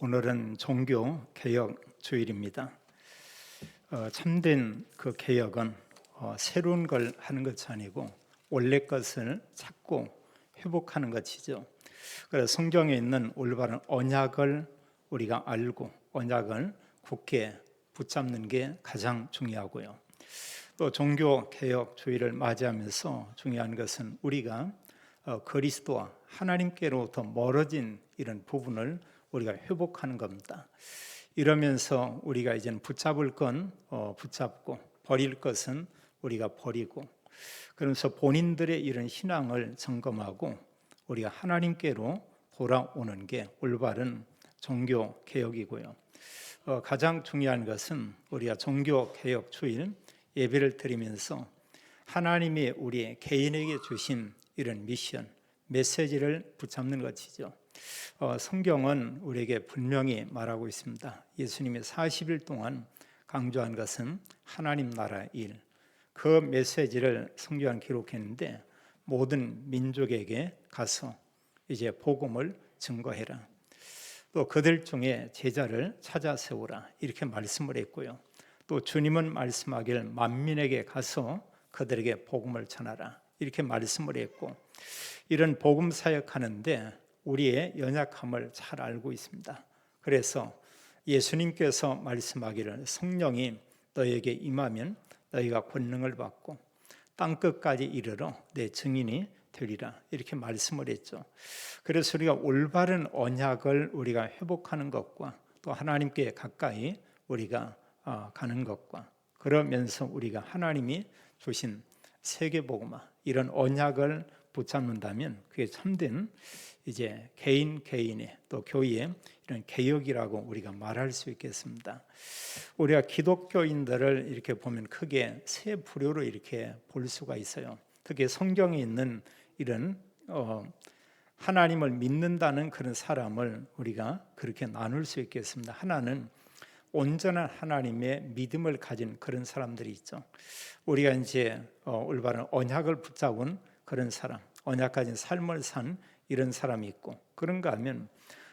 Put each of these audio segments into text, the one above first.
오늘은 종교 개혁 주일입니다. 참된 그 개혁은 새로운 걸 하는 것이 아니고 원래 것을 찾고 회복하는 것이죠. 그래서 성경에 있는 올바른 언약을 우리가 알고 언약을 굳게 붙잡는 게 가장 중요하고요. 또 종교 개혁 주일을 맞이하면서 중요한 것은 우리가 그리스도와 하나님께로 더 멀어진 이런 부분을 우리가 회복하는 겁니다. 이러면서 우리가 이제는 붙잡을 건 붙잡고 버릴 것은 우리가 버리고, 그러면서 본인들의 이런 신앙을 점검하고 우리가 하나님께로 돌아오는 게 올바른 종교 개혁이고요. 가장 중요한 것은 우리가 종교 개혁 주일 예배를 드리면서 하나님이 우리 개인에게 주신 이런 미션, 메시지를 붙잡는 것이죠. 성경은 우리에게 분명히 말하고 있습니다. 예수님이 40일 동안 강조한 것은 하나님 나라 일, 그 메시지를 성경은 기록했는데 모든 민족에게 가서 이제 복음을 증거해라. 또 그들 중에 제자를 찾아 세우라, 이렇게 말씀을 했고요. 또 주님은 말씀하길 만민에게 가서 그들에게 복음을 전하라, 이렇게 말씀을 했고, 이런 복음 사역하는데 우리의 연약함을 잘 알고 있습니다. 그래서 예수님께서 말씀하기를 성령이 너에게 임하면 너희가 권능을 받고 땅끝까지 이르러 내 증인이 되리라, 이렇게 말씀을 했죠. 그래서 우리가 올바른 언약을 우리가 회복하는 것과 또 하나님께 가까이 우리가 가는 것과, 그러면서 우리가 하나님이 주신 세계복음화 이런 언약을 붙잡는다면 그게 참된 이제 개인의 또 교회의 이런 개혁이라고 우리가 말할 수 있겠습니다. 우리가 기독교인들을 이렇게 보면 크게 세 부류로 이렇게 볼 수가 있어요. 특히 성경에 있는 이런 하나님을 믿는다는 그런 사람을 우리가 그렇게 나눌 수 있겠습니다. 하나는 온전한 하나님의 믿음을 가진 그런 사람들이 있죠. 우리가 이제 올바른 언약을 붙잡은 그런 사람, 언약 가진 삶을 산 이런 사람이 있고, 그런가 하면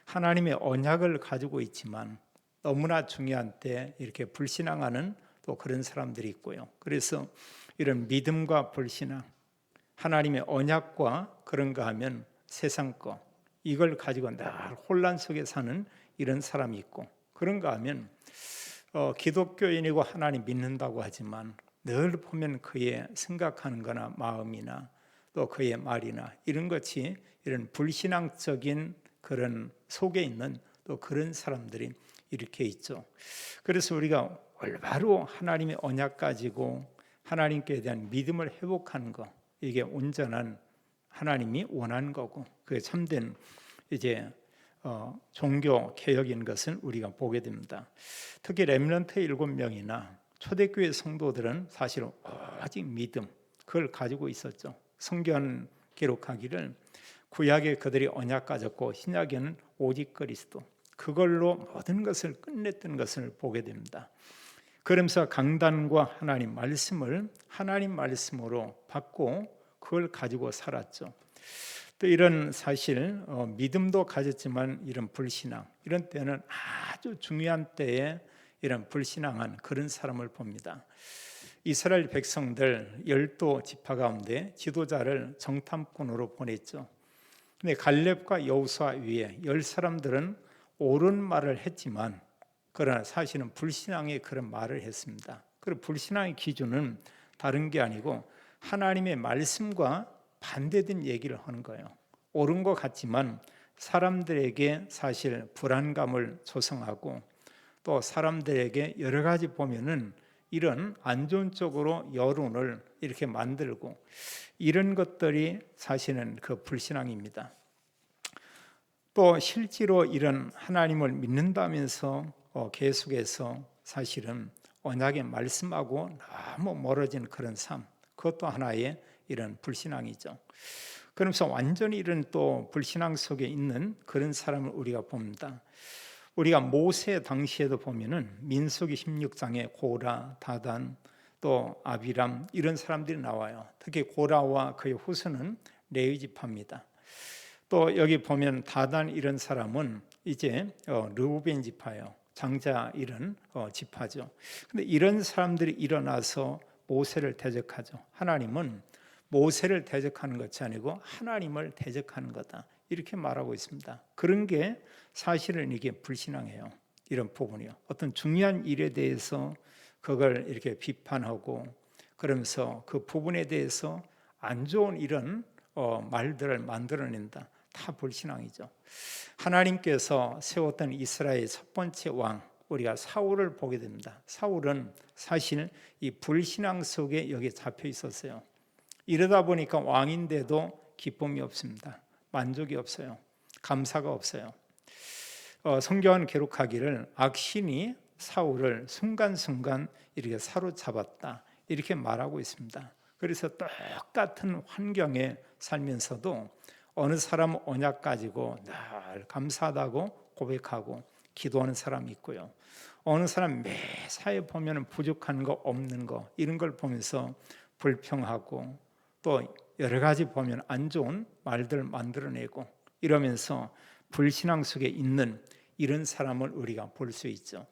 하나님의 언약을 가지고 있지만 너무나 중요한 때 이렇게 불신앙하는 또 그런 사람들이 있고요. 그래서 이런 믿음과 불신앙, 하나님의 언약과 그런가 하면 세상 거, 이걸 가지고 늘 혼란 속에 사는 이런 사람이 있고, 그런가 하면 기독교인이고 하나님 믿는다고 하지만 늘 보면 그의 생각하는 거나 마음이나 또 그의 말이나 이런 것이 이런 불신앙적인 그런 속에 있는 또 그런 사람들이 이렇게 있죠. 그래서 우리가 올바로 하나님의 언약 가지고 하나님께 대한 믿음을 회복하는 것, 이게 온전한 하나님이 원하는 거고 그게 참된 이제 종교 개혁인 것을 우리가 보게 됩니다. 특히 렘넌트 7명이나 초대교회 성도들은 사실 오직 믿음, 그걸 가지고 있었죠. 성경 기록하기를 구약에 그들이 언약 가졌고 신약에는 오직 그리스도, 그걸로 모든 것을 끝냈던 것을 보게 됩니다. 그러면서 강단과 하나님 말씀을 하나님 말씀으로 받고 그걸 가지고 살았죠. 또 이런 사실 믿음도 가졌지만 이런 불신앙, 이런 때는 아주 중요한 때에 이런 불신앙한 그런 사람을 봅니다. 이스라엘 백성들 12지파 가운데 지도자를 정탐꾼으로 보냈죠. 근데 갈렙과 여호수아 위에 10사람들은 옳은 말을 했지만 그러나 사실은 불신앙의 그런 말을 했습니다. 그리고 불신앙의 기준은 다른 게 아니고 하나님의 말씀과 반대된 얘기를 하는 거예요. 옳은 것 같지만 사람들에게 사실 불안감을 조성하고 또 사람들에게 여러 가지 보면은 이런 안 좋은 쪽으로 여론을 이렇게 만들고, 이런 것들이 사실은 그 불신앙입니다. 또 실제로 이런 하나님을 믿는다면서 계속해서 사실은 언약의 말씀하고 너무 멀어진 그런 삶, 그것도 하나의 이런 불신앙이죠. 그러면서 완전히 이런 또 불신앙 속에 있는 그런 사람을 우리가 봅니다. 우리가 모세 당시에도 보면은 민수기 16장에 고라, 다단, 또 아비람 이런 사람들이 나와요. 특히 고라와 그의 후손은 레위 지파입니다. 또 여기 보면 다단 이런 사람은 이제 르우벤 지파요. 장자 이런 지파죠. 근데 이런 사람들이 일어나서 모세를 대적하죠. 하나님은 모세를 대적하는 것이 아니고 하나님을 대적하는 거다. 이렇게 말하고 있습니다. 그런 게 사실은 이게 불신앙이에요. 이런 부분이요. 어떤 중요한 일에 대해서 그걸 이렇게 비판하고 그러면서 그 부분에 대해서 안 좋은 이런 말들을 만들어낸다. 다 불신앙이죠. 하나님께서 세웠던 이스라엘 첫 번째 왕 우리가 사울을 보게 됩니다. 사울은 사실 이 불신앙 속에 여기 잡혀 있었어요. 이러다 보니까 왕인데도 기쁨이 없습니다. 만족이 없어요. 감사가 없어요. 성경은 기록하기를 악신이 사울을 순간순간 이렇게 사로잡았다. 이렇게 말하고 있습니다. 그래서 똑같은 환경에 살면서도 어느 사람은 언약 가지고 늘 감사하다고 고백하고 기도하는 사람이 있고요. 어느 사람 매사에 보면 부족한 거 없는 거 이런 걸 보면서 불평하고 또 여러 가지 보면 안 좋은 말들 만들어내고 이러면서 불신앙 속에 있는 이런 사람을 우리가 볼 수 있죠.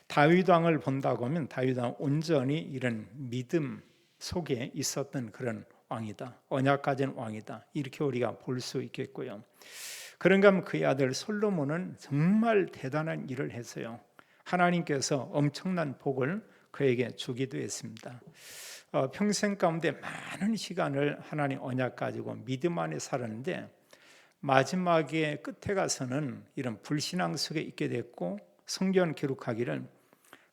다윗 왕을 본다고 하면 다윗 왕은 온전히 이런 믿음 속에 있었던 그런 왕이다. 언약 가진 왕이다. 이렇게 우리가 볼 수 있겠고요. 그런가 하면 그의 아들 솔로몬은 정말 대단한 일을 했어요. 하나님께서 엄청난 복을 그에게 주기도 했습니다. 평생 가운데 많은 시간을 하나님 언약 가지고 믿음 안에 살았는데 마지막에 끝에 가서는 이런 불신앙 속에 있게 됐고 성경 기록하기를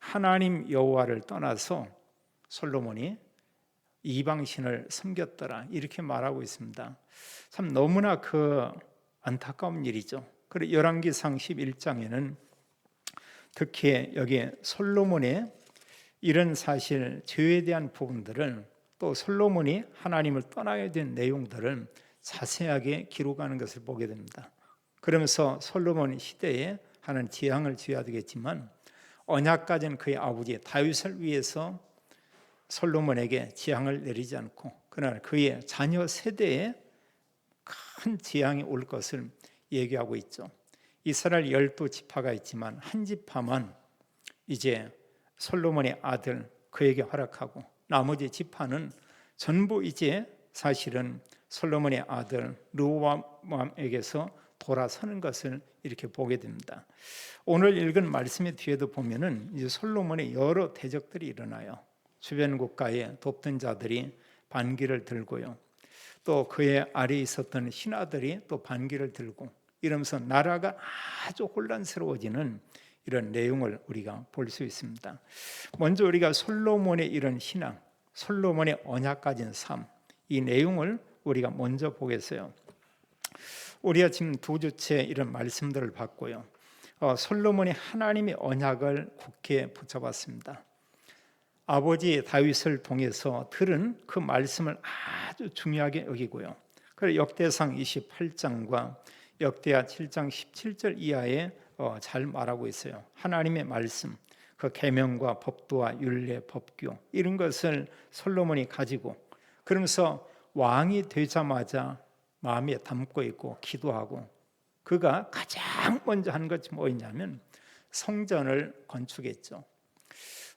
하나님 여호와를 떠나서 솔로몬이 이방신을 섬겼더라 이렇게 말하고 있습니다. 참 너무나 그 안타까운 일이죠. 그리고 열왕기상 11장에는 특히 여기 솔로몬의 이런 사실 죄에 대한 부분들을 또 솔로몬이 하나님을 떠나게 된 내용들을 자세하게 기록하는 것을 보게 됩니다. 그러면서 솔로몬 시대에 하는 재앙을 지어야 되겠지만 언약 가진 그의 아버지 다윗을 위해서 솔로몬에게 재앙을 내리지 않고 그러나 그의 자녀 세대에 큰 재앙이 올 것을 얘기하고 있죠. 이스라엘 12지파가 있지만 한 지파만 이제 솔로몬의 아들 그에게 허락하고 나머지 지파는 전부 이제 사실은 솔로몬의 아들 르호보암에게서 돌아서는 것을 이렇게 보게 됩니다. 오늘 읽은 말씀의 뒤에도 보면은 이제 솔로몬의 여러 대적들이 일어나요. 주변 국가의 돕던 자들이 반기를 들고요. 또 그의 아래에 있었던 신하들이 또 반기를 들고 이러면서 나라가 아주 혼란스러워지는 이런 내용을 우리가 볼 수 있습니다. 먼저 우리가 솔로몬의 이런 신앙, 솔로몬의 언약 가진 삶, 이 내용을 우리가 먼저 보겠어요. 우리가 지금 두 주째 이런 말씀들을 봤고요. 솔로몬이 하나님의 언약을 굳게 붙잡았습니다. 아버지 다윗을 통해서 들은 그 말씀을 아주 중요하게 여기고요. 그래서 역대상 28장과 역대하 7장 17절 이하에 잘 말하고 있어요. 하나님의 말씀, 그 계명과 법도와 율례, 법규 이런 것을 솔로몬이 가지고 그러면서 왕이 되자마자 마음에 담고 있고 기도하고 그가 가장 먼저 한 것이 뭐였냐면 성전을 건축했죠.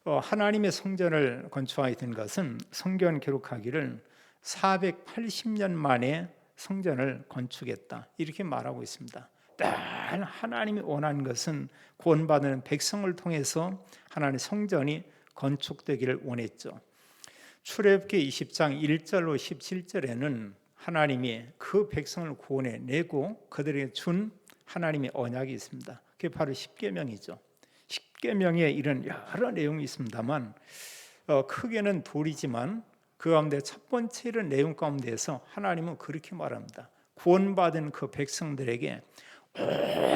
하나님의 성전을 건축하게 된 것은 성경 기록하기를 480년 만에 성전을 건축했다 이렇게 말하고 있습니다. 늘 하나님이 원하는 것은 구원받는 백성을 통해서 하나님의 성전이 건축되기를 원했죠. 출애굽기 20장 1절로 17절에는 하나님이 그 백성을 구원해내고 그들에게 준 하나님의 언약이 있습니다. 그게 바로 십계명이죠. 십계명에 이런 여러 내용이 있습니다만 크게는 둘이지만 그 가운데 첫 번째 이런 내용 가운데에서 하나님은 그렇게 말합니다. 구원받은 그 백성들에게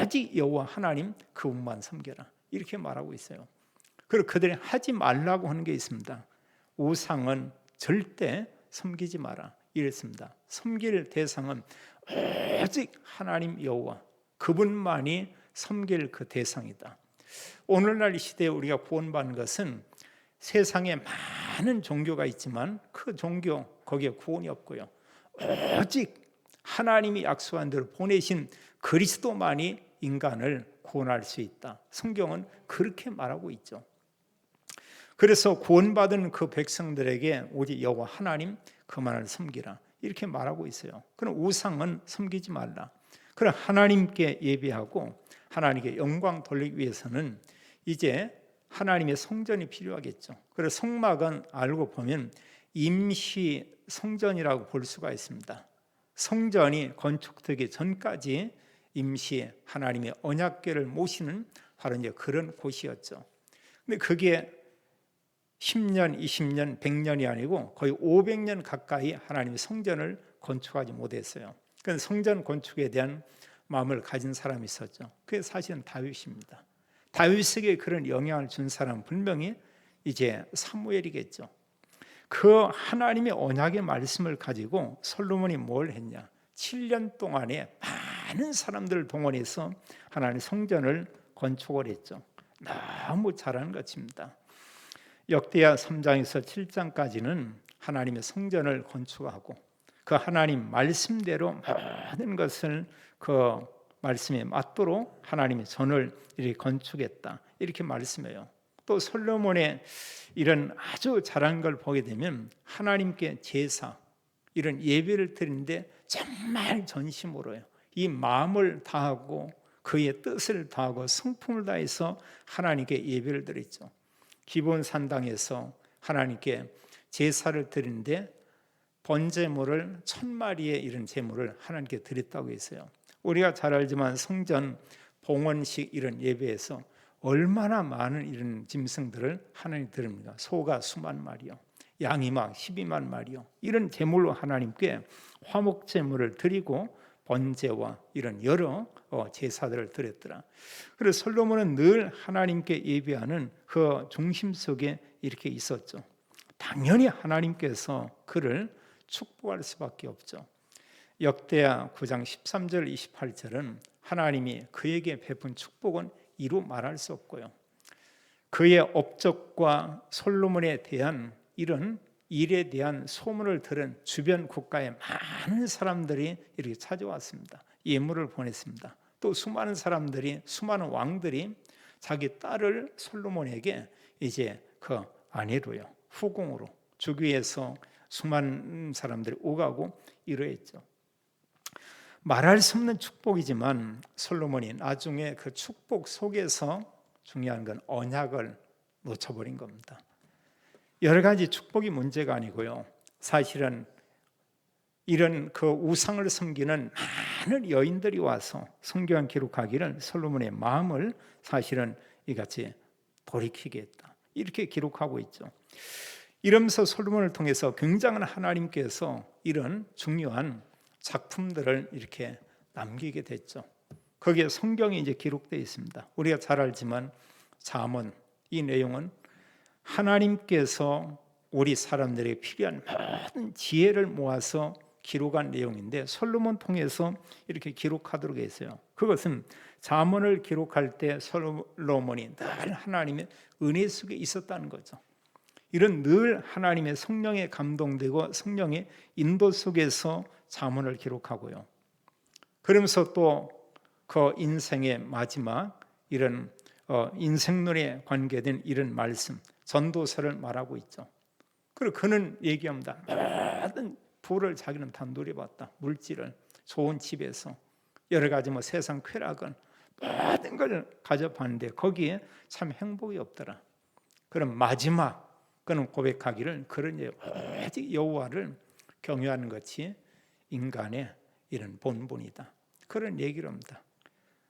오직 여호와 하나님 그분만 섬겨라 이렇게 말하고 있어요. 그리고 그들이 하지 말라고 하는 게 있습니다. 우상은 절대 섬기지 마라 이랬습니다. 섬길 대상은 오직 하나님 여호와 그분만이 섬길 그 대상이다. 오늘날 이 시대에 우리가 구원받는 것은 세상에 많은 종교가 있지만 그 종교 거기에 구원이 없고요. 오직 하나님이 약속한 대로 보내신 그리스도만이 인간을 구원할 수 있다. 성경은 그렇게 말하고 있죠. 그래서 구원받은 그 백성들에게 오직 여호와 하나님 그만을 섬기라 이렇게 말하고 있어요. 그럼 우상은 섬기지 말라. 그럼 하나님께 예배하고 하나님께 영광 돌리기 위해서는 이제 하나님의 성전이 필요하겠죠. 그래서 성막은 알고 보면 임시 성전이라고 볼 수가 있습니다. 성전이 건축되기 전까지 임시 하나님의 언약궤를 모시는 바로 이제 그런 곳이었죠. 근데 그게 10년, 20년, 100년이 아니고 거의 500년 가까이 하나님의 성전을 건축하지 못했어요. 그래서 성전 건축에 대한 마음을 가진 사람이 있었죠. 그게 사실은 다윗입니다. 다윗에게 그런 영향을 준 사람은 분명히 이제 사무엘이겠죠. 그 하나님의 언약의 말씀을 가지고 솔로몬이 뭘 했냐? 7년 동안에 많은 사람들을 동원해서 하나님의 성전을 건축을 했죠. 너무 잘하는 것입니다. 역대하 3장에서 7장까지는 하나님의 성전을 건축하고 그 하나님 말씀대로 모든 것을 그 말씀에 맞도록 하나님의 전을 이렇게 건축했다 이렇게 말씀해요. 또 솔로몬의 이런 아주 잘한 걸 보게 되면 하나님께 제사 이런 예배를 드리는데 정말 전심으로요. 이 마음을 다하고 그의 뜻을 다하고 성품을 다해서 하나님께 예배를 드렸죠. 기본 산당에서 하나님께 제사를 드리는데 번제물을 1000마리의 이런 제물을 하나님께 드렸다고 했어요. 우리가 잘 알지만 성전 봉헌식 이런 예배에서 얼마나 많은 이런 짐승들을 하나님 드립니다. 소가 수만 마리요, 양이 막 12만 마리요. 이런 제물로 하나님께 화목 제물을 드리고 번제와 이런 여러 제사들을 드렸더라. 그래서 솔로몬은 늘 하나님께 예배하는 그 중심 속에 이렇게 있었죠. 당연히 하나님께서 그를 축복할 수밖에 없죠. 역대하 9장 13절 28절은 하나님이 그에게 베푼 축복은 이루 말할 수 없고요. 그의 업적과 솔로몬에 대한 이런 일에 대한 소문을 들은 주변 국가의 많은 사람들이 이렇게 찾아왔습니다. 예물을 보냈습니다. 또 수많은 사람들이, 수많은 왕들이 자기 딸을 솔로몬에게 이제 그 아내로요, 후궁으로 주기 위해서 수많은 사람들이 오가고 이러했죠. 말할 수 없는 축복이지만 솔로몬이 나중에 그 축복 속에서 중요한 건 언약을 놓쳐버린 겁니다. 여러 가지 축복이 문제가 아니고요. 사실은 이런 그 우상을 섬기는 많은 여인들이 와서 성경에 기록하기를 솔로몬의 마음을 사실은 이같이 돌이키게 했다. 이렇게 기록하고 있죠. 이러면서 솔로몬을 통해서 굉장한 하나님께서 이런 중요한 작품들을 이렇게 남기게 됐죠. 거기에 성경이 이제 기록되어 있습니다. 우리가 잘 알지만 잠언 이 내용은 하나님께서 우리 사람들에게 필요한 모든 지혜를 모아서 기록한 내용인데 솔로몬 통해서 이렇게 기록하도록 했어요. 그것은 잠언을 기록할 때 솔로몬이 늘 하나님의 은혜 속에 있었다는 거죠. 이런 늘 하나님의 성령에 감동되고 성령의 인도 속에서 잠언을 기록하고요. 그러면서 또 그 인생의 마지막 이런 인생론에 관계된 이런 말씀 전도서를 말하고 있죠. 그리고 그는 얘기합니다. 모든 부를 자기는 다 누려봤다. 물질을 좋은 집에서 여러 가지 뭐 세상 쾌락은 모든 걸 가져봤는데 거기에 참 행복이 없더라. 그럼 마지막 그는 고백하기를 그런 오직 여호와를 경외하는 것이 인간의 이런 본분이다. 그런 얘기를 합니다.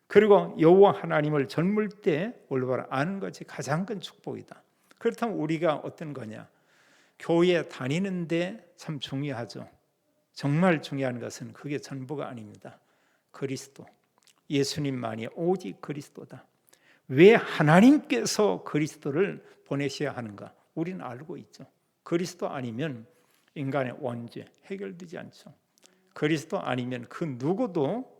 그리고 여호와 하나님을 젊을 때 올바로 아는 것이 가장 큰 축복이다. 그렇다면 우리가 어떤 거냐? 교회 다니는데 참 중요하죠. 정말 중요한 것은 그게 전부가 아닙니다. 그리스도, 예수님만이 오직 그리스도다. 왜 하나님께서 그리스도를 보내셔야 하는가? 우리는 알고 있죠. 그리스도 아니면 인간의 원죄 해결되지 않죠. 그리스도 아니면 그 누구도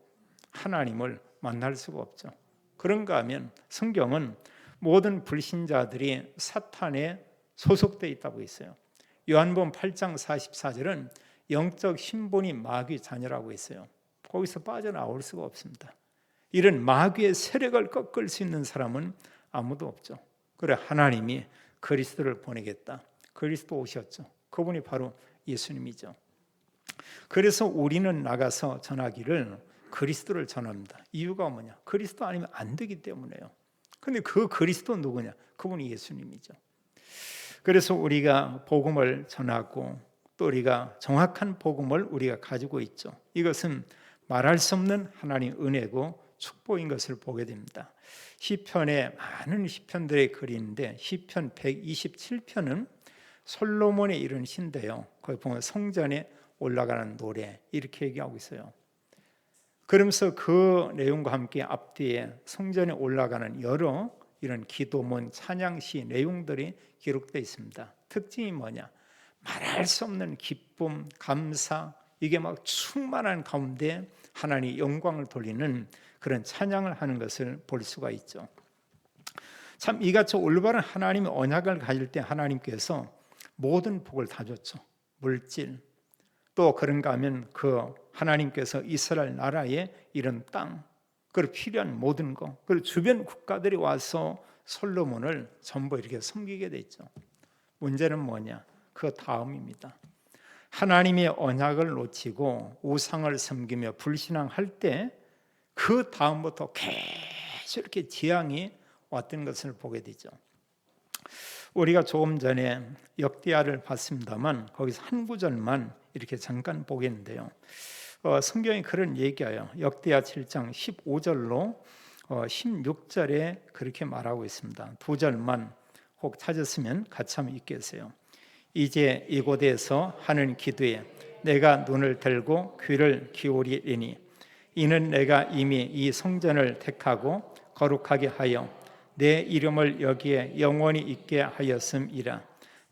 하나님을 만날 수가 없죠. 그런가 하면 성경은 모든 불신자들이 사탄에 소속되어 있다고 했어요. 요한복음 8장 44절은 영적 신분이 마귀 자녀라고 했어요. 거기서 빠져나올 수가 없습니다. 이런 마귀의 세력을 꺾을 수 있는 사람은 아무도 없죠. 그래 하나님이 그리스도를 보내겠다. 그리스도 오셨죠. 그분이 바로 예수님이죠. 그래서 우리는 나가서 전하기를 그리스도를 전합니다. 이유가 뭐냐? 그리스도 아니면 안 되기 때문에요. 근데 그 그리스도 누구냐? 그분이 예수님이죠. 그래서 우리가 복음을 전하고 또 우리가 정확한 복음을 우리가 가지고 있죠. 이것은 말할 수 없는 하나님의 은혜고 축복인 것을 보게 됩니다. 시편에 많은 시편들의 글이 있는데 시편 127편은 솔로몬의 이른 시인데요. 거기 보면 성전에 올라가는 노래 이렇게 얘기하고 있어요. 그러면서 그 내용과 함께 앞뒤에 성전에 올라가는 여러 이런 기도문, 찬양시 내용들이 기록되어 있습니다. 특징이 뭐냐? 말할 수 없는 기쁨, 감사 이게 막 충만한 가운데 하나님 영광을 돌리는 그런 찬양을 하는 것을 볼 수가 있죠. 참 이같이 올바른 하나님의 언약을 가질 때 하나님께서 모든 복을 다 줬죠. 물질 또 그런가 하면 그 하나님께서 이스라엘 나라의 이런 땅 그리고 필요한 모든 것 그리고 주변 국가들이 와서 솔로몬을 전부 이렇게 섬기게 됐죠. 문제는 뭐냐? 그 다음입니다. 하나님의 언약을 놓치고 우상을 섬기며 불신앙할 때 그 다음부터 계속 이렇게 재앙이 왔던 것을 보게 되죠. 우리가 조금 전에 역대하를 봤습니다만 거기서 한 구절만 이렇게 잠깐 보겠는데요. 성경이 그런 얘기예요. 역대하 7장 15절로 16절에 그렇게 말하고 있습니다. 두 절만 혹 찾았으면 같이 한번 읽겠어요. 이제 이곳에서 하는 기도에 내가 눈을 들고 귀를 기울이리니 이는 내가 이미 이 성전을 택하고 거룩하게 하여 내 이름을 여기에 영원히 있게 하였음이라.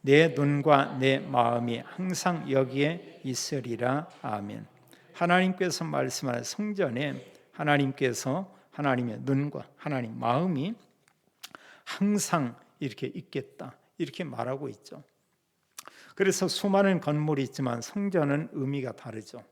내 눈과 내 마음이 항상 여기에 있으리라. 아멘. 하나님께서 말씀하는 성전에 하나님께서 하나님의 눈과 하나님 마음이 항상 이렇게 있겠다 이렇게 말하고 있죠. 그래서 수많은 건물이 있지만 성전은 의미가 다르죠.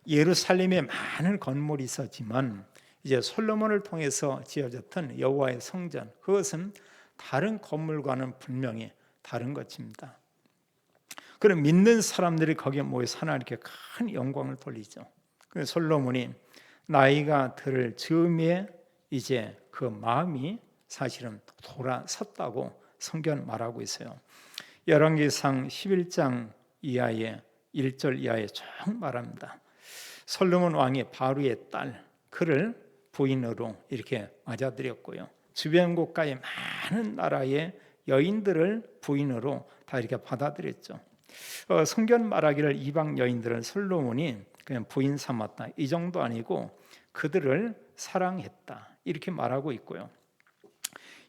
예루살렘에 많은 건물이 있었지만 이제 솔로몬을 통해서 지어졌던 여호와의 성전 그것은 다른 건물과는 분명히 다른 것입니다. 그럼 믿는 사람들이 거기에 모여서 하나님께 큰 영광을 돌리죠. 그래서 솔로몬이 나이가 들을 즈음에 이제 그 마음이 사실은 돌아섰다고 성경 말하고 있어요. 열왕기상 11장 이하에 1절 이하에 쭉 말합니다. 솔로몬 왕이 바로의 딸 그를 부인으로 이렇게 맞아들였고요. 주변 국가의 많은 나라의 여인들을 부인으로 다 이렇게 받아들였죠. 성경 말하기를 이방 여인들을 솔로몬이 그냥 부인 삼았다 이 정도 아니고 그들을 사랑했다 이렇게 말하고 있고요.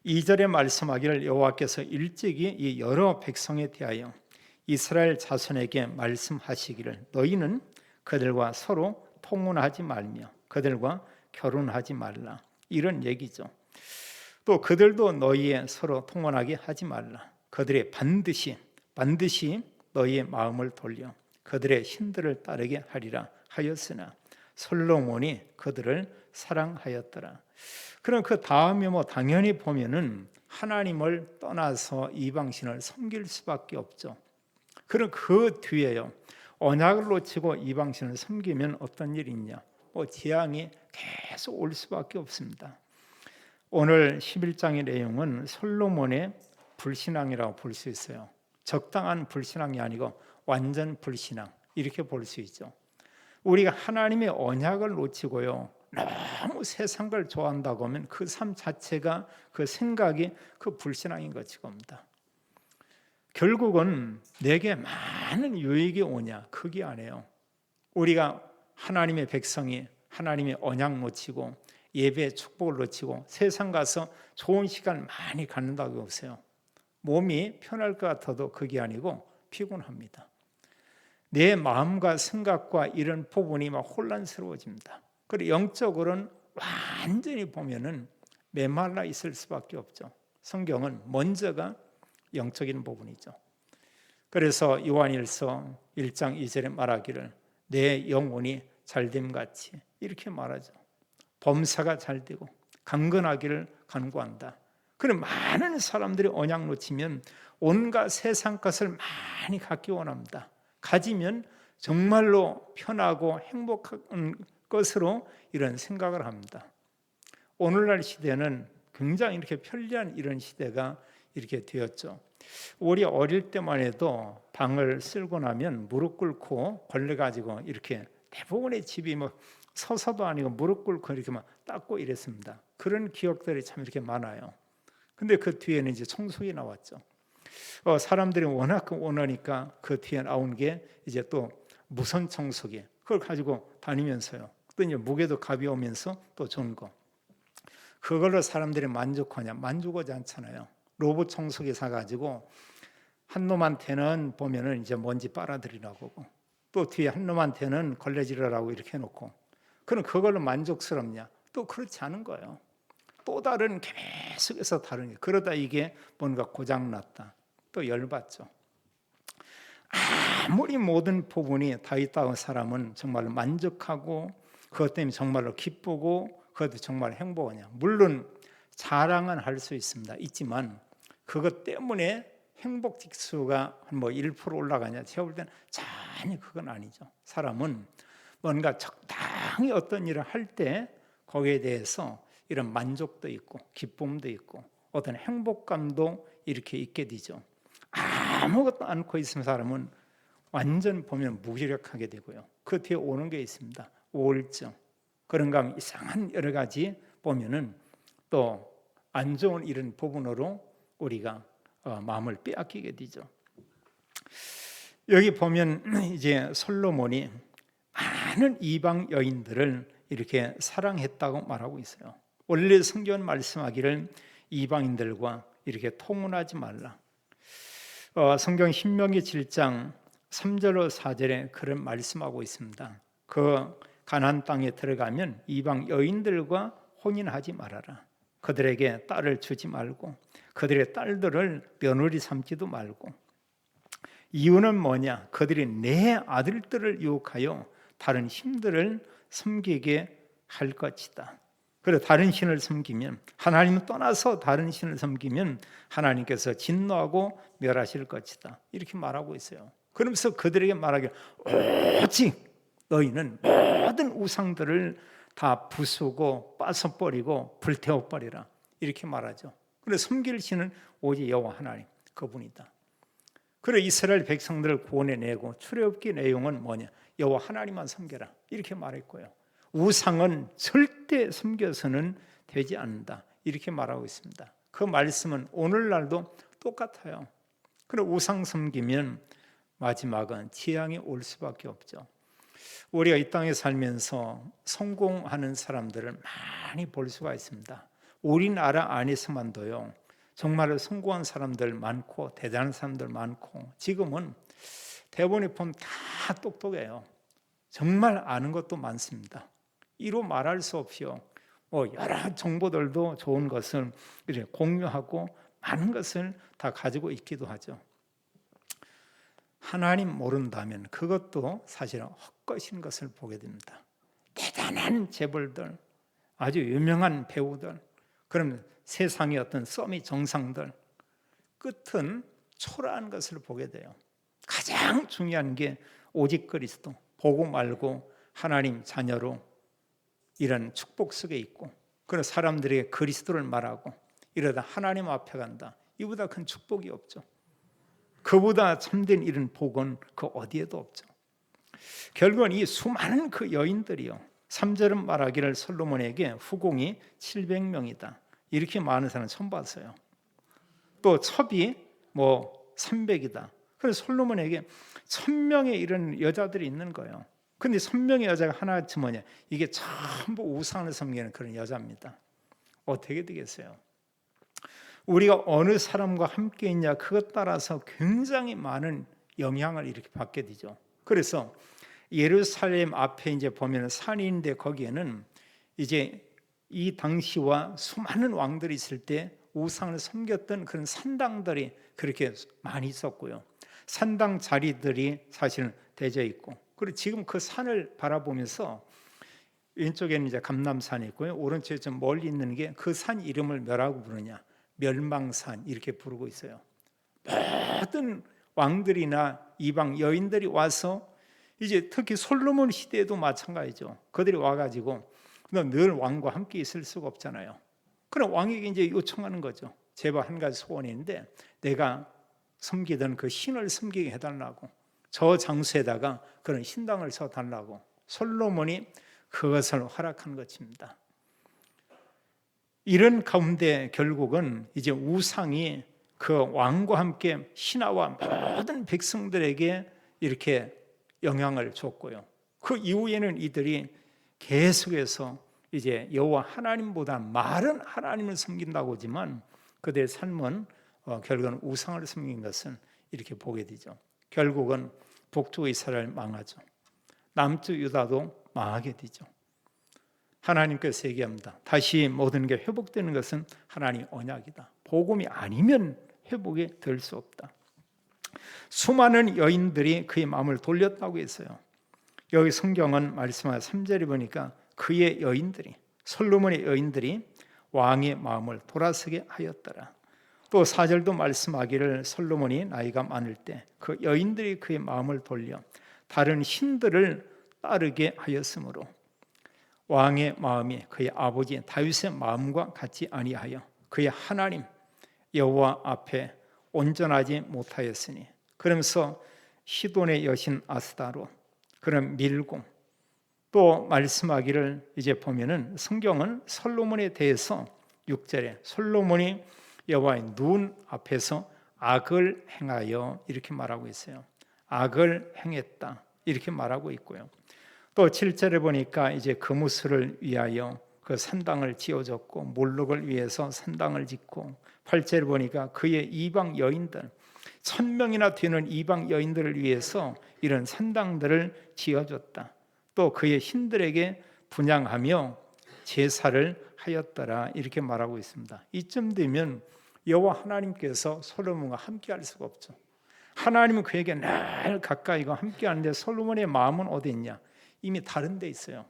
2절에 말씀하기를 여호와께서 일찍이 이 여러 백성에 대하여 이스라엘 자손에게 말씀하시기를 너희는 그들과 서로 통혼하지 말며 그들과 결혼하지 말라 이런 얘기죠. 또 그들도 너희의 서로 통혼하게 하지 말라. 그들의 반드시 너희의 마음을 돌려 그들의 신들을 따르게 하리라 하였으나 솔로몬이 그들을 사랑하였더라. 그럼 그 다음에 당연히 보면은 하나님을 떠나서 이방신을 섬길 수밖에 없죠. 그럼 그 뒤에요. 언약을 놓치고 이방신을 섬기면 어떤 일이 있냐? 재앙이 계속 올 수밖에 없습니다. 오늘 11장의 내용은 솔로몬의 불신앙이라고 볼 수 있어요. 적당한 불신앙이 아니고 완전 불신앙 이렇게 볼 수 있죠. 우리가 하나님의 언약을 놓치고요. 너무 세상 걸 좋아한다고 하면 그 삶 자체가 그 생각이 그 불신앙인 것입니다. 결국은 내게 많은 유익이 오냐 그게 아니에요. 우리가 하나님의 백성이 하나님의 언약 놓치고 예배의 축복을 놓치고 세상 가서 좋은 시간 많이 갖는다고 보세요. 몸이 편할 것 같아도 그게 아니고 피곤합니다. 내 마음과 생각과 이런 부분이 막 혼란스러워집니다. 그리고 영적으로는 완전히 보면은 메말라 있을 수밖에 없죠. 성경은 먼저가 영적인 부분이죠. 그래서 요한일서 1장 2절에 말하기를 내 영혼이 잘됨같이 이렇게 말하죠. 범사가 잘 되고 강건하기를 간구한다. 그런 많은 사람들이 언약 놓치면 온갖 세상 것을 많이 갖기 원합니다. 가지면 정말로 편하고 행복한 것으로 이런 생각을 합니다. 오늘날 시대는 굉장히 이렇게 편리한 이런 시대가 이렇게 되었죠. 우리 어릴 때만 해도 방을 쓸고 나면 무릎 꿇고 걸려가지고 이렇게 대부분의 집이 뭐 서서도 아니고 무릎 꿇고 이렇게 막 닦고 이랬습니다. 그런 기억들이 참 이렇게 많아요. 근데 그 뒤에는 이제 청소기 나왔죠. 사람들이 워낙 원하니까 그 뒤에 나온 게 이제 또 무선 청소기, 그걸 가지고 다니면서요. 또 이제 무게도 가벼우면서 또 좋은 거. 그걸로 사람들이 만족하냐? 만족하지 않잖아요. 로봇 청소기 사가지고 한 놈한테는 보면은 이제 먼지 빨아들이라고 하고, 또 뒤에 한 놈한테는 걸레질하라고 이렇게 해놓고, 그럼 그걸로 만족스럽냐? 또 그렇지 않은 거예요. 또 다른 계속해서 다른 게, 그러다 이게 뭔가 고장났다, 또 열받죠. 아무리 모든 부분이 다 있다고 사람은 정말로 만족하고 그것 때문에 정말로 기쁘고 그것도 정말 행복하냐? 물론 자랑은 할 수 있지만 그것 때문에 행복 지수가 뭐 1% 올라가냐? 제가 볼 때는 전혀 그건 아니죠. 사람은 뭔가 적당히 어떤 일을 할 때 거기에 대해서 이런 만족도 있고 기쁨도 있고 어떤 행복감도 이렇게 있게 되죠. 아무것도 않고 있는 사람은 완전 보면 무기력하게 되고요. 그 뒤에 오는 게 있습니다. 우울증, 그런가 이상한 여러 가지 보면은 또 안 좋은 이런 부분으로 우리가 마음을 빼앗기게 되죠. 여기 보면 이제 솔로몬이 많은 이방 여인들을 이렇게 사랑했다고 말하고 있어요. 원래 성경 말씀하기를 이방인들과 이렇게 통혼하지 말라. 성경 신명기 7장 3절로 4절에 그런 말씀하고 있습니다. 그 가나안 땅에 들어가면 이방 여인들과 혼인하지 말아라. 그들에게 딸을 주지 말고 그들의 딸들을 며느리 삼지도 말고. 이유는 뭐냐? 그들이 내 아들들을 유혹하여 다른 신들을 섬기게 할 것이다. 그래, 다른 신을 섬기면, 하나님을 떠나서 다른 신을 섬기면 하나님께서 진노하고 멸하실 것이다, 이렇게 말하고 있어요. 그러면서 그들에게 말하기를 오직 너희는 모든 우상들을 다 부수고 빠서버리고 불태워버리라, 이렇게 말하죠. 그래, 섬길 신은 오직 여호와 하나님, 그분이다. 그래, 이스라엘 백성들을 구원해내고 출애굽기 내용은 뭐냐? 여호와 하나님만 섬겨라, 이렇게 말했고요. 우상은 절대 섬겨서는 되지 않는다, 이렇게 말하고 있습니다. 그 말씀은 오늘날도 똑같아요. 그래, 우상 섬기면 마지막은 재앙이 올 수밖에 없죠. 우리가 이 땅에 살면서 성공하는 사람들을 많이 볼 수가 있습니다. 우리나라 안에서만도요, 정말 성공한 사람들 많고 대단한 사람들 많고, 지금은 대부분이 보면 다 똑똑해요. 정말 아는 것도 많습니다. 이로 말할 수 없이요, 여러 정보들도 좋은 것을 이렇게 공유하고 많은 것을 다 가지고 있기도 하죠. 하나님 모른다면 그것도 사실은 헛것인 것을 보게 됩니다. 대단한 재벌들, 아주 유명한 배우들, 그럼 세상의 어떤 서밋 정상들, 끝은 초라한 것을 보게 돼요. 가장 중요한 게 오직 그리스도, 보고 말고 하나님 자녀로 이런 축복 속에 있고, 그런 사람들에게 그리스도를 말하고 이러다 하나님 앞에 간다, 이보다 큰 축복이 없죠. 그보다 참된 이런 복은 그 어디에도 없죠. 결국은 이 수많은 그 여인들이요, 3절은 말하기를 솔로몬에게 후궁이 700명이다, 이렇게 많은 사람 처음 봤어요. 또 첩이 300이다. 그래서 솔로몬에게 1000명의 이런 여자들이 있는 거예요. 근데 1000명의 여자가 하나같이 뭐냐? 이게 전부 우상을 섬기는 그런 여자입니다. 어떻게 되겠어요? 우리가 어느 사람과 함께 있냐, 그것 따라서 굉장히 많은 영향을 이렇게 받게 되죠. 그래서 예루살렘 앞에 이제 보면 산인데, 거기에는 이제 이 당시와 수많은 왕들이 있을 때 우상을 섬겼던 그런 산당들이 그렇게 많이 있었고요. 산당 자리들이 사실은 되져 있고, 그리고 지금 그 산을 바라보면서 왼쪽에는 이제 감람산이 있고요. 오른쪽에 좀 멀리 있는 게 그 산 이름을 뭐라고 부르냐? 멸망산 이렇게 부르고 있어요. 모든 왕들이나 이방 여인들이 와서 이제 특히 솔로몬 시대에도 마찬가지죠. 그들이 와가지고 늘 왕과 함께 있을 수가 없잖아요. 그럼 왕에게 이제 요청하는 거죠. 제발 한 가지 소원이 있는데 내가 섬기던 그 신을 섬기게 해달라고, 저 장소에다가 그런 신당을 서달라고. 솔로몬이 그것을 허락한 것입니다. 이런 가운데 결국은 이제 우상이 그 왕과 함께 신하와 모든 백성들에게 이렇게 영향을 줬고요. 그 이후에는 이들이 계속해서 이제 여호와 하나님보다 많은 하나님을 섬긴다고 하지만 그들의 삶은 결국은 우상을 섬긴 것은 이렇게 보게 되죠. 결국은 북쪽 이스라엘 망하죠. 남쪽 유다도 망하게 되죠. 하나님께서 얘기합니다. 다시 모든 게 회복되는 것은 하나님 언약이다. 복음이 아니면 회복이 될 수 없다. 수많은 여인들이 그의 마음을 돌렸다고 했어요. 여기 성경은 말씀한 3절에 보니까 그의 여인들이, 솔로몬의 여인들이 왕의 마음을 돌아서게 하였더라. 또 4절도 말씀하기를 솔로몬이 나이가 많을 때 그 여인들이 그의 마음을 돌려 다른 신들을 따르게 하였으므로 왕의 마음이 그의 아버지 다윗의 마음과 같이 아니하여 그의 하나님 여호와 앞에 온전하지 못하였으니, 그러면서 시돈의 여신 아스다로 그런 밀고, 또 말씀하기를 이제 보면은 성경은 솔로몬에 대해서 6절에 솔로몬이 여호와의 눈 앞에서 악을 행하여 이렇게 말하고 있어요. 악을 행했다 이렇게 말하고 있고요. 또 7절에 보니까 이제 그무스를 위하여 그 산당을 지어줬고 몰록을 위해서 산당을 짓고, 8절에 보니까 그의 이방 여인들 1000명이나 되는 이방 여인들을 위해서 이런 산당들을 지어줬다. 또 그의 신들에게 분향하며 제사를 하였더라 이렇게 말하고 있습니다. 이쯤 되면 여호와 하나님께서 솔로몬과 함께할 수가 없죠. 하나님은 그에게 늘 가까이가 함께하는데 솔로몬의 마음은 어디 있냐? 이미 다른 데 있어요.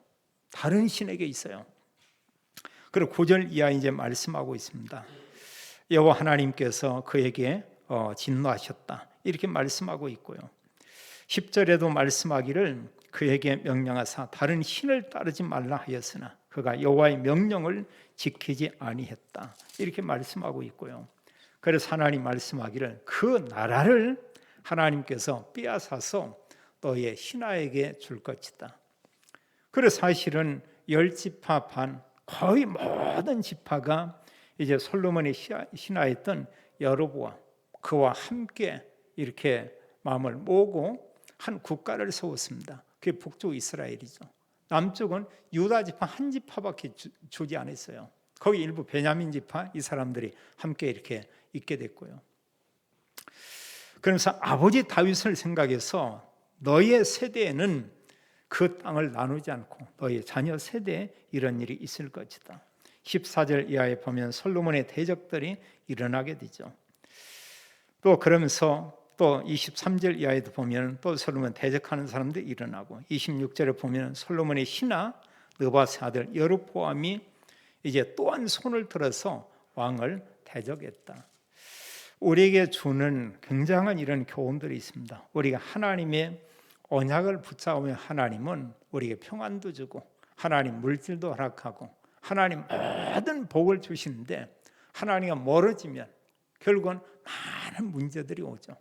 다른 신에게 있어요. 그리고 9절 이하 이제 말씀하고 있습니다. 여호와 하나님께서 그에게 진노하셨다 이렇게 말씀하고 있고요. 10절에도 말씀하기를 그에게 명령하사 다른 신을 따르지 말라 하였으나 그가 여호와의 명령을 지키지 아니했다 이렇게 말씀하고 있고요. 그래서 하나님 말씀하기를 그 나라를 하나님께서 빼앗아서 너의 신하에게 줄 것이다. 그래서 사실은 10지파 반 거의 모든 지파가 이제 솔로몬의 신하였던 여로보암 그와 함께 이렇게 마음을 모으고 한 국가를 세웠습니다. 그게 북쪽 이스라엘이죠. 남쪽은 유다 지파 한 지파밖에 주지 않았어요. 거기 일부 베냐민 지파 이 사람들이 함께 이렇게 있게 됐고요. 그러면서 아버지 다윗을 생각해서 너의 세대에는 그 땅을 나누지 않고 너의 자녀 세대에 이런 일이 있을 것이다. 14절 이하에 보면 솔로몬의 대적들이 일어나게 되죠. 또 그러면서 또 23절 이하에도 보면 또 솔로몬 대적하는 사람들이 일어나고, 26절에 보면 솔로몬의 신하 느바세 아들 여로보암이 이제 또한 손을 들어서 왕을 대적했다. 우리에게 주는 굉장한 이런 교훈들이 있습니다. 우리가 하나님의 언약을 붙잡으면 하나님은 우리에게 평안도 주고 하나님 물질도 허락하고 하나님 모든 복을 주시는데, 하나님과 멀어지면 결국은 많은 문제들이 오죠.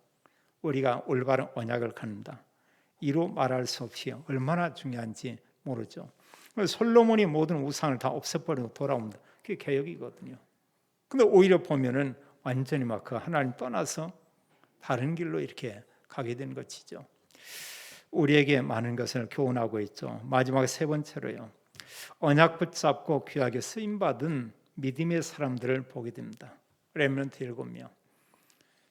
우리가 올바른 언약을 갖는다, 이로 말할 수 없이 얼마나 중요한지 모르죠. 솔로몬이 모든 우상을 다 없애버리고 돌아온다, 그게 개혁이거든요. 근데 오히려 보면은 완전히 막 그 하나님 떠나서 다른 길로 이렇게 가게 된 것이죠. 우리에게 많은 것을 교훈하고 있죠. 마지막 세 번째로요, 언약 붙잡고 귀하게 쓰임받은 믿음의 사람들을 보게 됩니다. 렘넌트 7명.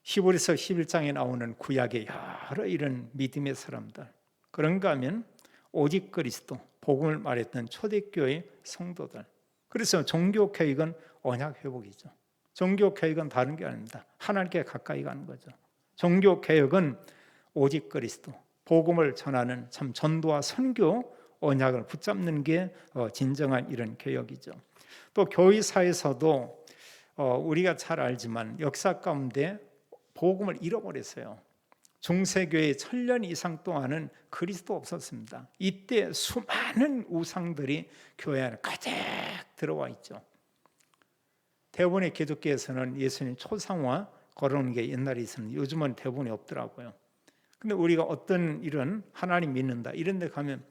히브리서 11장에 나오는 구약의 여러 이런 믿음의 사람들, 그런가 하면 오직 그리스도 복음을 말했던 초대교회 성도들. 그래서 종교개혁은 언약 회복이죠. 종교개혁은 다른 게 아닙니다. 하나님께 가까이 가는 거죠. 종교개혁은 오직 그리스도 복음을 전하는 참 전도와 선교 언약을 붙잡는 게 진정한 이런 개혁이죠. 또 교회사에서도 우리가 잘 알지만 역사 가운데 복음을 잃어버렸어요. 중세교회 1000년 이상 동안은 그리스도 없었습니다. 이때 수많은 우상들이 교회 안에 가득 들어와 있죠. 대부분의 기독교에서는 예수님 초상화 걸어놓은 게 옛날에 있었는데 요즘은 대부분이 없더라고요. 근데 우리가 어떤 이런 하나님 믿는다 이런 데 가면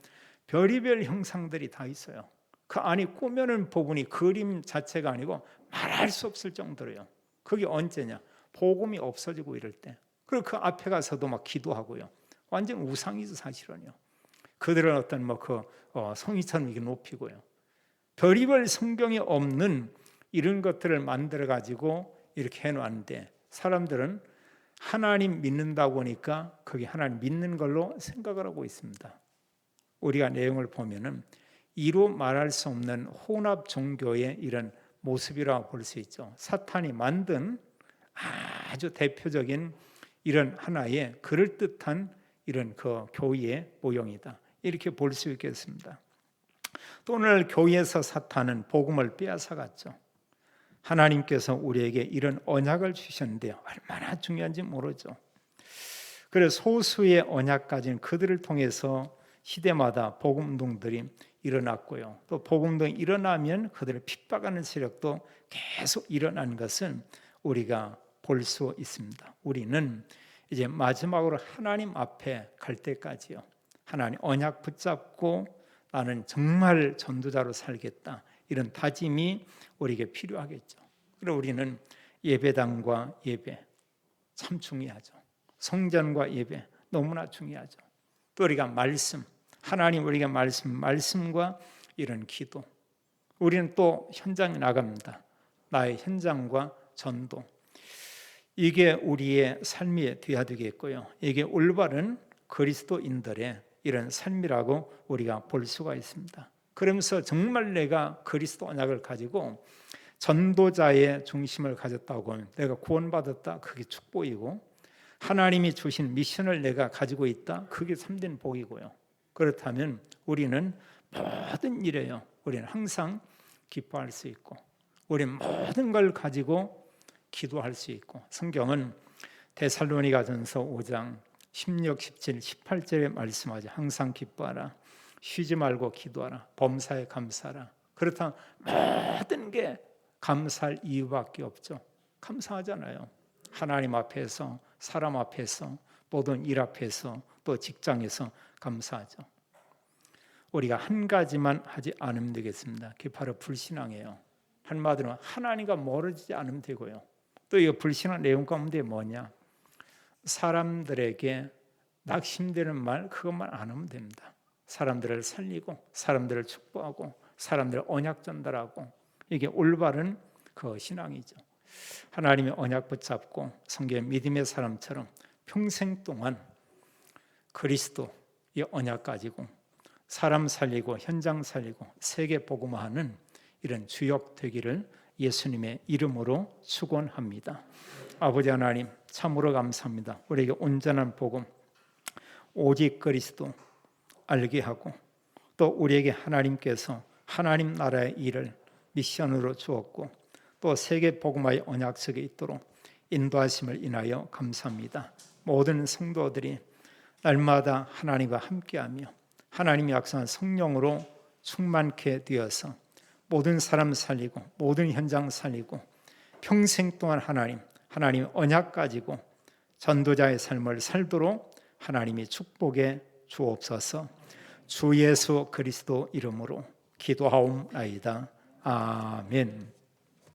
별의별 형상들이 다 있어요. 그 안에 꾸며놓은 부분이 그림 자체가 아니고 말할 수 없을 정도로요. 그게 언제냐? 복음이 없어지고 이럴 때. 그리고 그 앞에 가서도 막 기도하고요. 완전 우상이죠, 사실은요. 그들은 어떤 성의처럼 이렇게 높이고요. 별의별 성경에 없는 이런 것들을 만들어 가지고 이렇게 해놓았는데 사람들은 하나님 믿는다고 하니까 그게 하나님 믿는 걸로 생각을 하고 있습니다. 우리가 내용을 보면은 이루 말할 수 없는 혼합 종교의 이런 모습이라고 볼 수 있죠. 사탄이 만든 아주 대표적인 이런 하나의 그럴듯한 이런 그 교회의 모형이다. 이렇게 볼 수 있겠습니다. 또 오늘 교회에서 사탄은 복음을 빼앗아갔죠. 하나님께서 우리에게 이런 언약을 주셨는데 얼마나 중요한지 모르죠. 그래서 소수의 언약 가진 그들을 통해서 시대마다 복음 운동들이 일어났고요. 또 복음 운동이 일어나면 그들을 핍박하는 세력도 계속 일어나는 것은 우리가 볼 수 있습니다. 우리는 이제 마지막으로 하나님 앞에 갈 때까지요. 하나님 언약 붙잡고 나는 정말 전도자로 살겠다. 이런 다짐이 우리에게 필요하겠죠. 그리고 우리는 예배당과 예배 참 중요하죠. 성전과 예배 너무나 중요하죠. 또 우리가 말씀, 하나님 우리가 말씀과 이런 기도. 우리는 또 현장에 나갑니다. 나의 현장과 전도. 이게 우리의 삶이 되어야 되겠고요. 이게 올바른 그리스도인들의 이런 삶이라고 우리가 볼 수가 있습니다. 그러면서 정말 내가 그리스도 언약을 가지고 전도자의 중심을 가졌다고 하면 내가 구원받았다. 그게 축복이고 하나님이 주신 미션을 내가 가지고 있다. 그게 참된 복이고요. 그렇다면 우리는 모든 일에요. 우리는 항상 기뻐할 수 있고 우리는 모든 걸 가지고 기도할 수 있고 성경은 데살로니가전서 5장 16, 17, 18절에 말씀하죠. 항상 기뻐하라. 쉬지 말고 기도하라. 범사에 감사하라. 그렇다면 모든 게 감사할 이유밖에 없죠. 감사하잖아요. 하나님 앞에서, 사람 앞에서, 모든 일 앞에서, 또 직장에서 감사하죠. 우리가 한 가지만 하지 않으면 되겠습니다. 그게 바로 불신앙이에요. 한마디로 하나님과 멀어지지 않으면 되고요. 또 이 불신앙 내용 가운데 뭐냐? 사람들에게 낙심되는 말 그것만 안 하면 됩니다. 사람들을 살리고 사람들을 축복하고 사람들을 언약 전달하고 이게 올바른 그 신앙이죠. 하나님의 언약 붙잡고 성경의 믿음의 사람처럼 평생 동안 그리스도의 언약 가지고 사람 살리고 현장 살리고 세계 복음화하는 이런 주역 되기를 예수님의 이름으로 축원합니다. 아버지 하나님 참으로 감사합니다. 우리에게 온전한 복음 오직 그리스도 알게 하고 또 우리에게 하나님께서 하나님 나라의 일을 미션으로 주었고 또 세계 복음화의 언약 속에 있도록 인도하심을 인하여 감사합니다. 모든 성도들이 날마다 하나님과 함께하며 하나님이 약속한 성령으로 충만케 되어서 모든 사람 살리고 모든 현장 살리고 평생 동안 하나님 언약 가지고 전도자의 삶을 살도록 하나님이 축복해 주옵소서. 주 예수 그리스도 이름으로 기도하옵나이다. 아멘.